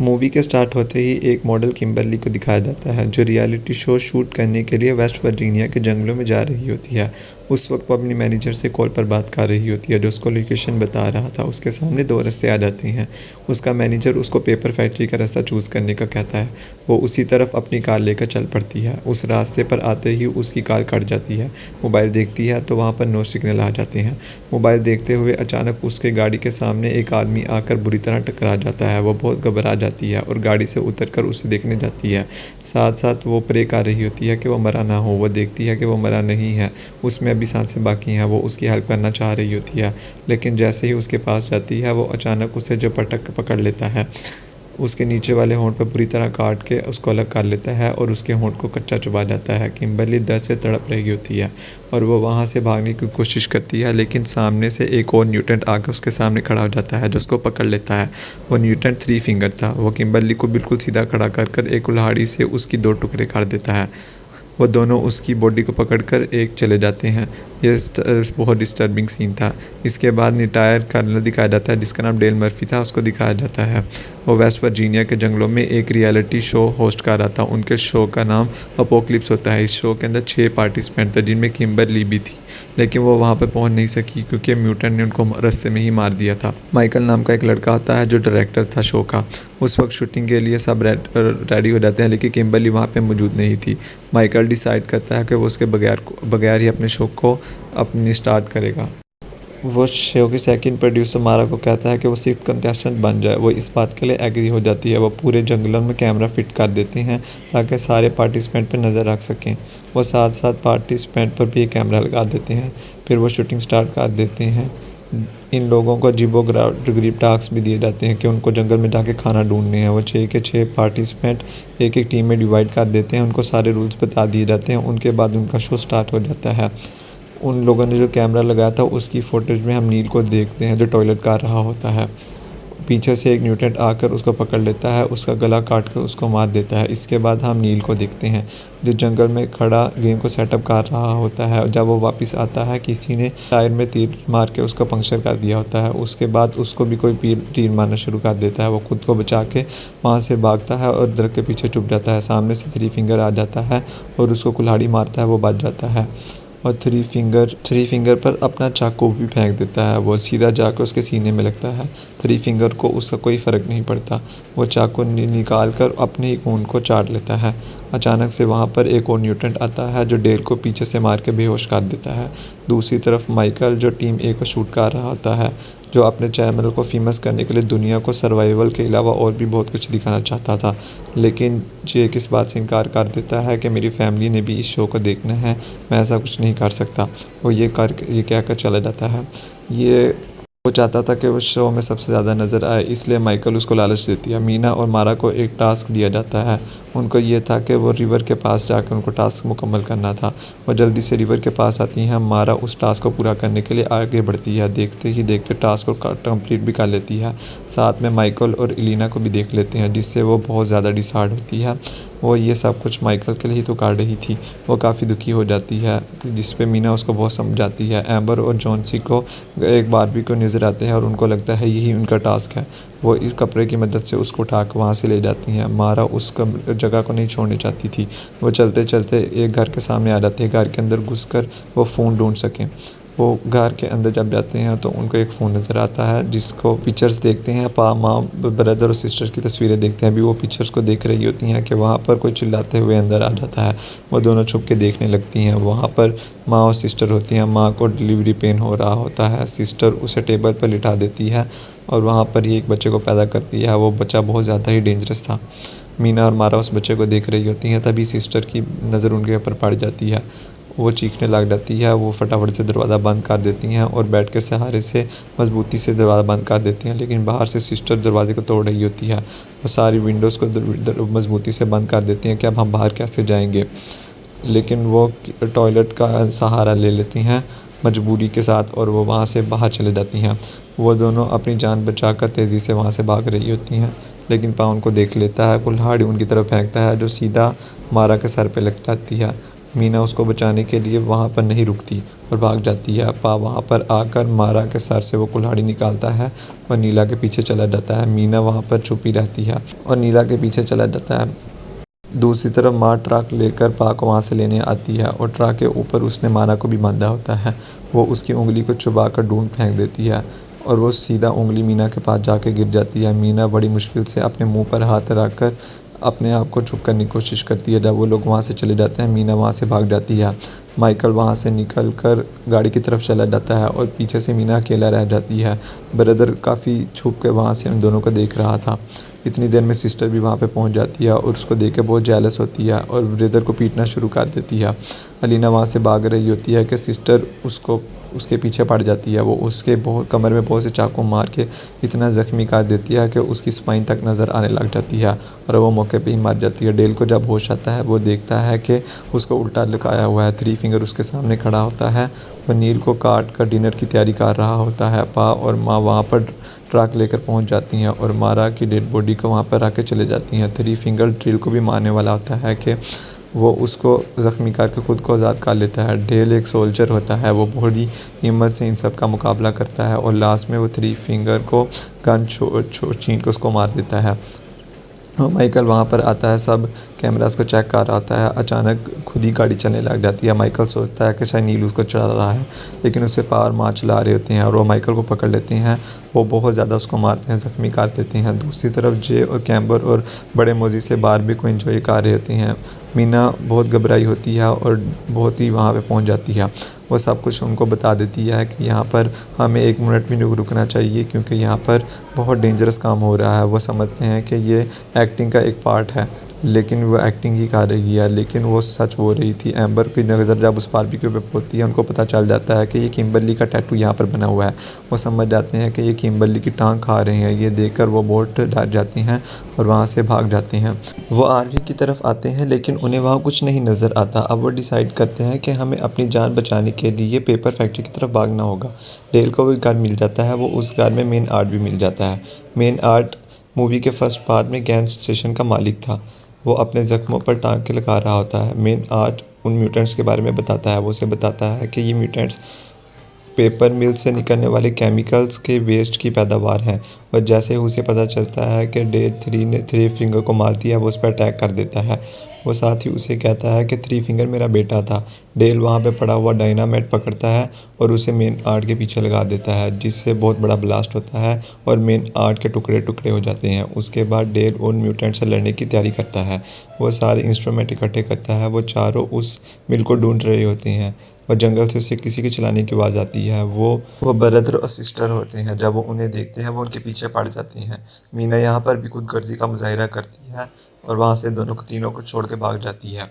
Movie के start होते ही एक मॉडल किम्बर्ली को दिखाया जाता है जो रियलिटी शो शूट करने के लिए वेस्ट वर्जीनिया के जंगलों में जा रही होती है। उस वक्त वो अपनी मैनेजर से कॉल पर बात कर रही होती है जो उसको लोकेशन बता रहा था। उसके सामने दो रास्ते आ जाते हैं। उसका मैनेजर उसको पेपर फैक्ट्री का रास्ता चूज़ करने का कहता है। वो उसी तरफ अपनी कार लेकर चल पड़ती है। उस रास्ते पर आते ही उसकी कार कट जाती है। मोबाइल देखती है तो वहाँ पर नो सिग्नल आ जाते हैं। मोबाइल देखते हुए अचानक उसके गाड़ी के सामने एक आदमी आकर बुरी तरह टकरा जाता है। वो बहुत घबरा जाती है और गाड़ी से उतरकर उसे देखने जाती है। साथ साथ वो प्रे कर रही होती है कि वो मरा ना हो। वो देखती है कि वो मरा नहीं है, उसमें अभी सांसें बाकी हैं। वो उसकी हेल्प करना चाह रही होती है, लेकिन जैसे ही उसके पास जाती है वो अचानक उसे जो पकड़ लेता है। उसके नीचे वाले होंठ पर बुरी तरह काट के उसको अलग कर लेता है और उसके होंठ को कच्चा चबा जाता है। किम्बर्ली दर्द से तड़प रही होती है और वो वहाँ से भागने की कोशिश करती है, लेकिन सामने से एक और न्यूटेंट आकर उसके सामने खड़ा हो जाता है जो उसको पकड़ लेता है। वो न्यूटेंट 3 फिंगर था। वो किम्बर्ली को बिल्कुल सीधा खड़ा कर एक कुल्हाड़ी से उसकी 2 टुकड़े कर देता है। वो दोनों उसकी बॉडी को पकड़कर एक चले जाते हैं। ये बहुत डिस्टर्बिंग सीन था। इसके बाद रिटायर कर्नल दिखाया जाता है जिसका नाम डेल मर्फी था, उसको दिखाया जाता है। वो वेस्ट वर्जीनिया के जंगलों में एक रियलिटी शो होस्ट कर रहा था। उनके शो का नाम अपोक्लिप्स होता है। इस शो के अंदर 6 पार्टिसिपेंट थे जिनमें किम्बर्ली भी थी, लेकिन वो वहाँ पर पहुँच नहीं सकी क्योंकि म्यूटेंट ने उनको रास्ते में ही मार दिया था। माइकल नाम का एक लड़का आता है जो डायरेक्टर था शो का। उस वक्त शूटिंग के लिए सब रेडी हो जाते हैं, लेकिन किम्बर्ली वहाँ पे मौजूद नहीं थी। माइकल डिसाइड करता है कि वो उसके बगैर ही अपने शो को अपनी स्टार्ट करेगा। वो शो की सेकंड प्रोड्यूसर मारा को कहता है कि वो 6th कंटेस्टेंट बन जाए। वो इस बात के लिए एग्री हो जाती है। वो पूरे जंगलों में कैमरा फिट कर देते हैं ताकि सारे पार्टिसिपेंट पर नज़र रख सकें। वो साथ साथ पार्टिसिपेंट पर भी कैमरा लगा देते हैं। फिर वो शूटिंग स्टार्ट कर देते हैं। इन लोगों को अजीबोगरीब टास्क भी दिए जाते हैं कि उनको जंगल में जाके खाना ढूंढने हैं। वो 6 के 6 पार्टिसिपेंट एक एक टीम में डिवाइड कर देते हैं। उनको सारे रूल्स बता दिए जाते हैं। उनके बाद उनका शो स्टार्ट हो जाता है। उन लोगों ने जो कैमरा लगाया था उसकी फुटेज में हम नील को देखते हैं जो टॉयलेट कर रहा होता है। पीछे से एक न्यूटेंट आकर उसको पकड़ लेता है, उसका गला काट कर उसको मार देता है। इसके बाद हम नील को देखते हैं जो जंगल में खड़ा गेम को सेटअप कर रहा होता है। जब वो वापस आता है किसी ने टायर में तीर मार के उसका पंक्चर कर दिया होता है। उसके बाद उसको भी कोई तीर मारना शुरू कर देता है। वो खुद को बचा के वहाँ से भागता है और दरख्त के पीछे छुप जाता है। सामने से 3 फिंगर आ जाता है और उसको कुल्हाड़ी मारता है। वो बच जाता है और 3 फिंगर पर अपना चाकू भी फेंक देता है। वो सीधा जाकर उसके सीने में लगता है। 3 फिंगर को उसका कोई फ़र्क नहीं पड़ता। वो चाकू निकाल कर अपने ही खून को चाट लेता है। अचानक से वहाँ पर एक और न्यूटेंट आता है जो डेल को पीछे से मार के बेहोश कर देता है। दूसरी तरफ माइकल जो टीम ए को शूट कर रहा होता है, जो अपने चैनल को फेमस करने के लिए दुनिया को सर्वाइवल के अलावा और भी बहुत कुछ दिखाना चाहता था, लेकिन जेक इस बात से इनकार कर देता है कि मेरी फैमिली ने भी इस शो को देखना है, मैं ऐसा कुछ नहीं कर सकता। वो ये कहकर चला जाता है। वो चाहता था कि वो शो में सबसे ज़्यादा नज़र आए, इसलिए माइकल उसको लालच देती है। मीना और मारा को एक टास्क दिया जाता है। उनको ये था कि वो रिवर के पास जाकर उनको टास्क मुकम्मल करना था। वो जल्दी से रिवर के पास आती हैं। मारा उस टास्क को पूरा करने के लिए आगे बढ़ती है। देखते ही देखते टास्क को कंप्लीट भी कर लेती है। साथ में माइकल और इलीना को भी देख लेते हैं, जिससे वो बहुत ज़्यादा डिसहार्ड होती है। वो ये सब कुछ माइकल के लिए ही तो कर रही थी। वो काफ़ी दुखी हो जाती है, जिस पे मीना उसको बहुत समझाती है। एम्बर और जॉन्सी को एक बारबी को नज़र आते हैं और उनको लगता है यही उनका टास्क है। वो इस कपड़े की मदद से उसको उठा कर वहाँ से ले जाती हैं। मारा उस जगह को नहीं छोड़नी चाहती थी। वो चलते चलते एक घर के सामने आ जाती है। घर के अंदर घुसकर वो फ़ोन ढूंढ सकें। वो घर के अंदर जब जाते हैं तो उनको एक फ़ोन नज़र आता है जिसको पिक्चर्स देखते हैं। माँ ब्रदर और सिस्टर की तस्वीरें देखते हैं। अभी वो पिक्चर्स को देख रही होती हैं कि वहाँ पर कोई चिल्लाते हुए अंदर आ जाता है। वो दोनों छुप के देखने लगती हैं। वहाँ पर माँ और सिस्टर होती हैं। माँ को डिलीवरी पेन हो रहा होता है। सिस्टर उसे टेबल पर लिटा देती है और वहाँ पर ही एक बच्चे को पैदा करती है। वो बच्चा बहुत ज़्यादा ही डेंजरस था। मीना और मारा उस बच्चे को देख रही होती हैं, तभी सिस्टर की नज़र उनके ऊपर पड़ जाती है। वो चीखने लग जाती है। वो फटाफट से दरवाज़ा बंद कर देती हैं और बेड के सहारे से मजबूती से दरवाज़ा बंद कर देती हैं, लेकिन बाहर से सिस्टर दरवाजे को तोड़ रही होती है। वो सारी विंडोज़ को मजबूती से बंद कर देती हैं कि अब हम बाहर कैसे जाएंगे, लेकिन वो टॉयलेट का सहारा ले लेती हैं मजबूरी के साथ और वो वहाँ से बाहर चले जाती हैं। वो दोनों अपनी जान बचाकर तेज़ी से वहाँ से भाग रही होती हैं, लेकिन पाँव उनको देख लेता है। कुल्हाड़ी उनकी तरफ फेंकता है जो सीधा मारा के सर पे लग जाती है। मीना उसको बचाने के लिए वहाँ पर नहीं रुकती। और भाग जाती है। पा वहाँ पर आकर मारा के सर से वो कुल्हाड़ी निकालता है और नीला के पीछे चला जाता है। मीना वहाँ पर छुपी रहती है और नीला के पीछे चला जाता है। दूसरी तरफ माँ ट्रक लेकर पा को वहाँ से लेने आती है और ट्रक के ऊपर उसने माना को भी बांधा होता है। वो उसकी उंगली को चुबा कर ढूंढ फेंक देती है और वो सीधा उंगली मीना के पास जाके गिर जाती है। मीना बड़ी मुश्किल से अपने मुंह पर हाथ रखकर अपने आप को चुप करने की कोशिश करती है। जब वो लोग वहाँ से चले जाते हैं मीना वहाँ से भाग जाती है। माइकल वहाँ से निकल कर गाड़ी की तरफ चला जाता है और पीछे से मीना अकेला रह जाती है। ब्रदर काफ़ी छुप के वहाँ से उन दोनों को देख रहा था। इतनी देर में सिस्टर भी वहाँ पे पहुँच जाती है और उसको देख के बहुत जेलस होती है और ब्रदर को पीटना शुरू कर देती है। अलीना वहाँ से भाग रही होती है कि सिस्टर उसको उसके पीछे पड़ जाती है। वो उसके बहुत कमर में बहुत से चाकू मार के इतना ज़ख्मी कर देती है कि उसकी स्पाइन तक नज़र आने लग जाती है और वो मौके पे ही मर जाती है। डेल को जब होश आता है वो देखता है कि उसको उल्टा लटकाया हुआ है। थ्री फिंगर उसके सामने खड़ा होता है। वो नील को काट कर डिनर की तैयारी कर रहा होता है। पा और माँ वहाँ पर ट्रक लेकर पहुँच जाती हैं और मारा की डेड बॉडी को वहाँ पर रख के चले जाती हैं। थ्री फिंगर ड्रिल को भी मारने वाला होता है कि वो उसको ज़ख्मी करके खुद को आज़ाद कर लेता है। डेल एक सोल्जर होता है। वो बड़ी हिम्मत से इन सब का मुकाबला करता है और लास्ट में वो थ्री फिंगर को गन छीन के उसको मार देता है। और माइकल वहाँ पर आता है। सब कैमरास को चेक कर रहा होता है। अचानक खुद ही गाड़ी चलने लग जाती है। माइकल सोचता है कि शायद नील उसको चला रहा है, लेकिन उससे पावर माँ चला रहे होते हैं और वो माइकल को पकड़ लेते हैं। वो बहुत ज़्यादा उसको मारते हैं, ज़ख्मी कर देते हैं। दूसरी तरफ जे और कैम्बर और बड़े मौजी से बारबी को एंजॉय कर रहे होते हैं। मीना बहुत घबराई होती है और बहुत ही वहाँ पे पहुँच जाती है। वो सब कुछ उनको बता देती है कि यहाँ पर हमें 1 मिनट भी नहीं रुकना चाहिए क्योंकि यहाँ पर बहुत डेंजरस काम हो रहा है। वो समझते हैं कि ये एक्टिंग का एक पार्ट है, लेकिन वो एक्टिंग ही कर रही है, लेकिन वो सच बोल रही थी। एम्बर की नज़र जब उस बारबेक्यू पे पड़ती है उनको पता चल जाता है कि ये किम्बरली का टैटू यहाँ पर बना हुआ है। वो समझ जाते हैं कि ये किम्बरली की टांग खा रहे हैं। ये देखकर वो बहुत डर जाते हैं और वहाँ से भाग जाते हैं। वो आरवी की तरफ आते हैं लेकिन उन्हें वहाँ कुछ नहीं नज़र आता। अब वो डिसाइड करते हैं कि हमें अपनी जान बचाने के लिए पेपर फैक्ट्री की तरफ भागना होगा। डेल को भी घर मिल जाता है। वो उस घर में मेन आर्ट भी मिल जाता है। मेन आर्ट मूवी के फर्स्ट पार्ट में गैस स्टेशन का मालिक था। वो अपने ज़ख्मों पर टाँके लगा रहा होता है। मेन आर्ट उन म्यूटेंट्स के बारे में बताता है। वो उसे बताता है कि ये म्यूटेंट्स पेपर मिल से निकलने वाले केमिकल्स के वेस्ट की पैदावार है और जैसे ही उसे पता चलता है कि डे 3 ने थ्री फिंगर को मार दिया, वो उस पर अटैक कर देता है। वो साथ ही उसे कहता है कि थ्री फिंगर मेरा बेटा था। डेल वहाँ पे पड़ा हुआ डायनामाइट पकड़ता है और उसे मेन आर्ट के पीछे लगा देता है, जिससे बहुत बड़ा ब्लास्ट होता है और मेन आर्ट के टुकड़े टुकड़े हो जाते हैं। उसके बाद डेल उन म्यूटेंट से लड़ने की तैयारी करता है। वो सारे इंस्ट्रूमेंट इकट्ठे करता है। वो चारों उस मिल को ढूंढ रहे होते हैं और जंगल से उसे किसी के चलाने की आवाज़ आती है। वो ब्रदर और सिस्टर होते हैं। जब वो उन्हें देखते हैं वो उनके पीछे पड़ जाती हैं। मीना यहाँ पर भी खुद गर्जी का मुजाहिरा करती है और वहाँ से तीनों को छोड़ के भाग जाती है।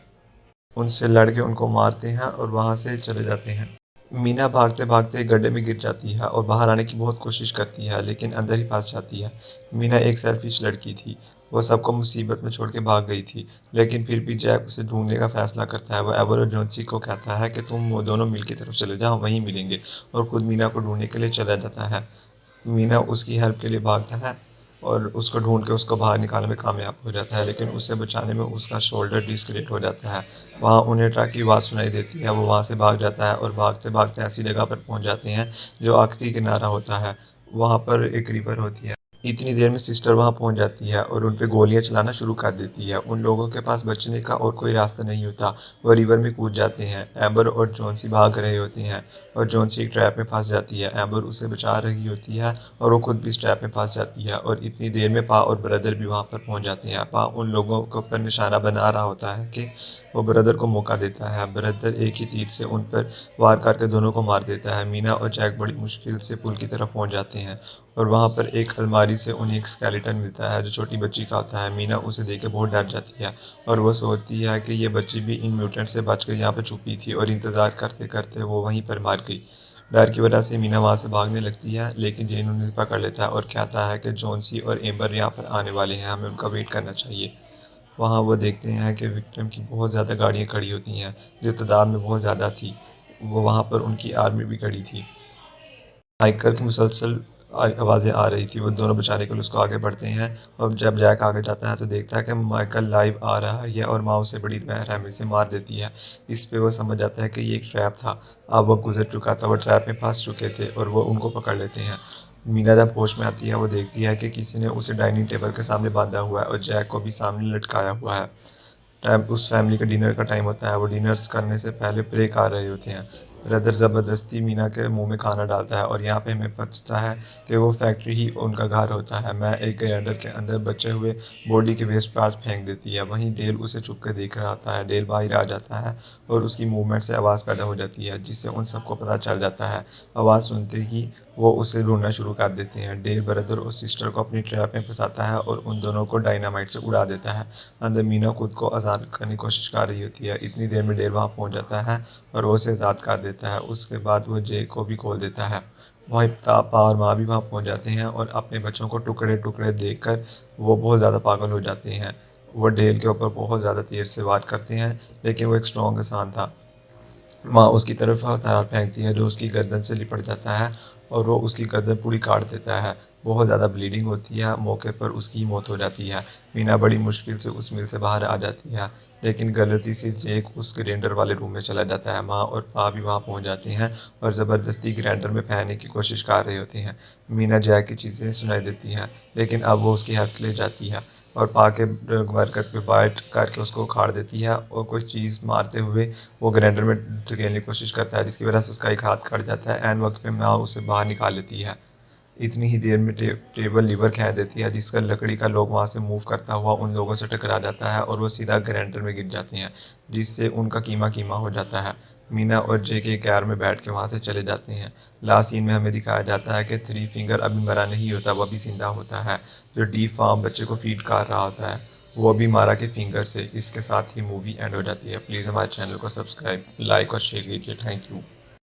उनसे लड़ के उनको मारते हैं और वहाँ से चले जाते हैं। मीना भागते भागते एक गड्ढे में गिर जाती है और बाहर आने की बहुत कोशिश करती है, लेकिन अंदर ही फंस जाती है। मीना एक सेल्फिश लड़की थी। वो सबको मुसीबत में छोड़ के भाग गई थी, लेकिन फिर भी जैक उसे ढूंढने का फैसला करता है। वो एवर और जॉन्सी को कहता है कि तुम वो दोनों मिल की तरफ चले जाओ, वहीं मिलेंगे, और खुद मीना को ढूंढने के लिए चला जाता है। मीना उसकी हेल्प के लिए भागता है और उसको ढूंढ के उसको बाहर निकालने में कामयाब हो जाता है, लेकिन उसे बचाने में उसका शोल्डर डिस्कनेक्ट हो जाता है। वहाँ उन्हें ट्रक की आवाज़ सुनाई देती है। वो वहाँ से भाग जाता है और भागते भागते ऐसी जगह पर पहुँच जाते हैं जो आखिरी किनारा होता है। वहाँ पर एक रिवर होती है। इतनी देर में सिस्टर वहाँ पहुँच जाती है और उन पे गोलियाँ चलाना शुरू कर देती है। उन लोगों के पास बचने का और कोई रास्ता नहीं होता। वो रिवर में कूद जाते हैं। एम्बर और जॉन्सी भाग रहे होते हैं और जॉन्सी एक ट्रैप में फंस जाती है। एम्बर उसे बचा रही होती है और वो खुद भी इस ट्रैप में फंस जाती है। और इतनी देर में पा और ब्रदर भी वहाँ पर पहुँच जाते हैं। पा उन लोगों को पर निशाना बना रहा होता है कि वो ब्रदर को मौका देता है। ब्रदर एक ही तीर से उन पर वार करके दोनों को मार देता है। मीना और जैक बड़ी मुश्किल से पुल की तरफ पहुँच जाते हैं और वहाँ पर एक अलमारी से उन्हें एक स्केलेटन मिलता है जो छोटी बच्ची का होता है। मीना उसे देख के बहुत डर जाती है और वो सोचती है कि ये बच्ची भी इन म्यूटेंट से बच कर यहाँ पर छुपी थी और इंतज़ार करते करते वो वहीं पर मार गई। डर की वजह से मीना वहाँ से भागने लगती है, लेकिन जेन उन्हें पकड़ लेता है और कहता है कि जॉन्सी और एम्बर यहाँ पर आने वाले हैं, हमें उनका वेट करना चाहिए। वहाँ वो देखते हैं कि विक्टिम की बहुत ज़्यादा गाड़ियाँ खड़ी होती हैं जो तादाद में बहुत ज़्यादा थी। वो वहाँ पर उनकी आर्मी भी खड़ी थी। माइकल की मुसलसल आवाज़ें आ रही थी। वो दोनों बचाने के लिए उसको आगे बढ़ते हैं और जब जैक आगे जाता है तो देखता है कि माइकल लाइव आ रहा है और माँ उसे बड़ी बेरहमी से मार देती है। इस पे वो समझ जाता है कि ये एक ट्रैप था। अब वो गुजर चुका था, वो ट्रैप में फंस चुके थे और वो उनको पकड़ लेते हैं। मीना जब होश में आती है वो देखती है कि किसी ने उसे डाइनिंग टेबल के सामने बांधा हुआ है और जैक को भी सामने लटकाया हुआ है। टाइम उस फैमिली का डिनर का टाइम होता है। वो डिनर्स करने से पहले ब्रेक आ रहे होते हैं। ब्रदर ज़बरदस्ती मीना के मुंह में खाना डालता है और यहाँ पे हमें पता चलता है कि वो फैक्ट्री ही उनका घर होता है। मैं एक ग्राइंडर के अंदर बचे हुए बॉडी के वेस्ट पार्ट फेंक देती है। वहीं डेल उसे चुप कर देख रहा होता है। डेल बाहर आ जाता है और उसकी मूवमेंट से आवाज़ पैदा हो जाती है जिससे उन सबको पता चल जाता है। आवाज़ सुनते ही वो उसे ढूंढना शुरू कर देते हैं। डेल ब्रदर और सिस्टर को अपनी ट्रैप में फंसाता है और उन दोनों को डायनामाइट से उड़ा देता है। अंदर मीना खुद को आज़ाद करने की कोशिश कर रही होती है। इतनी देर में डेल वहाँ पहुँच जाता है और वो उसे आज़ाद कर देता है। उसके बाद वो जे को भी खोल देता है। वहीं पापा और माँ भी वहाँ पहुँच जाते हैं और अपने बच्चों को टुकड़े टुकड़े देखकर वो बहुत ज़्यादा पागल हो जाते हैं। वो डेल के ऊपर बहुत ज़्यादा तेज़ से वार करते हैं, लेकिन वो एक स्ट्रॉन्ग इंसान था। माँ उसकी तरफ हथियार फेंकती है जो उसकी गर्दन से लिपट जाता है और वो उसकी गर्दन पूरी काट देता है। बहुत ज़्यादा ब्लीडिंग होती है। मौके पर उसकी मौत हो जाती है। मीना बड़ी मुश्किल से उस मिल से बाहर आ जाती है, लेकिन गलती से जैक उस ग्राइंडर वाले रूम में चला जाता है। माँ और पापा भी वहाँ पहुँच जाते हैं और ज़बरदस्ती ग्राइंडर में फेंकने की कोशिश कर रहे होते हैं। मीना जैक की चीज़ें सुनाई देती हैं, लेकिन अब वो उसकी हेल्प के लिए जाती है और पा के बरकत पे बाइट करके उसको उखाड़ देती है और कोई चीज़ मारते हुए वो ग्राइंडर में धकेलने की कोशिश करता है, जिसकी वजह से उसका एक हाथ कट जाता है। एन वक्त पे माँ उसे बाहर निकाल लेती है। इतनी ही देर में टेबल लीवर खींच देती है, जिसका लकड़ी का लोग वहाँ से मूव करता हुआ उन लोगों से टकरा जाता है और वो सीधा ग्राइंडर में गिर जाते हैं, जिससे उनका कीमा कीमा हो जाता है। मीना और जे के कार में बैठ के वहाँ से चले जाते हैं। लास्ट सीन में हमें दिखाया जाता है कि थ्री फिंगर अभी मरा नहीं होता, वो अभी जिंदा होता है। जो डी फार्म बच्चे को फीड कर रहा होता है वो भी मारा के फिंगर से। इसके साथ ही मूवी एंड हो जाती है। प्लीज़ हमारे चैनल को सब्सक्राइब, लाइक और शेयर कीजिए। Thank you.